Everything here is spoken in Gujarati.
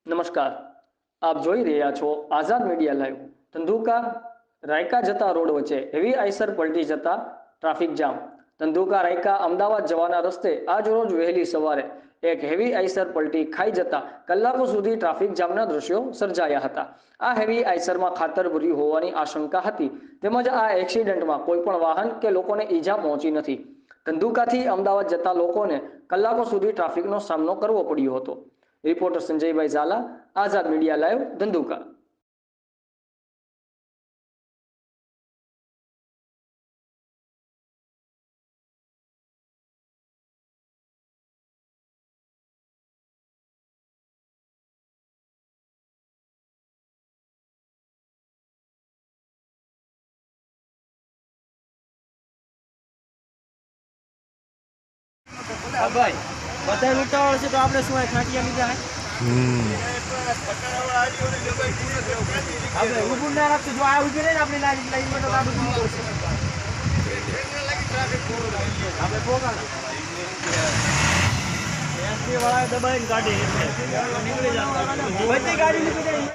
નમસ્કાર, આપ જોઈ રહ્યા છો આઝાદ મીડિયા લાઈવ। ધંધુકા રાયકા જતા રોડ વચ્ચે હેવી આઈસર પલટી જતા ટ્રાફિક જામ। ધંધુકા રાયકા અમદાવાદ જવાના રસ્તે આજ રોજ વહેલી સવારે એક હેવી આઈસર પલટી ખાઈ જતા કલાકો સુધી ટ્રાફિક જામના દ્રશ્યો સર્જાયા હતા। આ હેવી આઈસરમાં ખાતર ભર્યું હોવાની આશંકા હતી, તેમજ આ એક્સિડન્ટમાં કોઈ પણ વાહન કે લોકોને ઈજા પહોંચી નથી। ધંધુકાથી અમદાવાદ જતા લોકોને કલાકો સુધી ટ્રાફિકનો સામનો કરવો પડ્યો હતો। रिपोर्टर संजय भाई झाला, आजाद मीडिया लाइव, धंधुका। भाई બધા લૂંટાવાળ છે તો આપણે શું ખાટિયા લીધા હે આપણે ઊભું ના રાખતું જો આ ઊભી રહે ને આપણી લાઈનમાં તો ગાડી ઊભી કરશે આપણે પોગાણા એસપી વાળા દબાઈને ગાડી નીકળી જાય બધી ગાડી નીકળી જાય।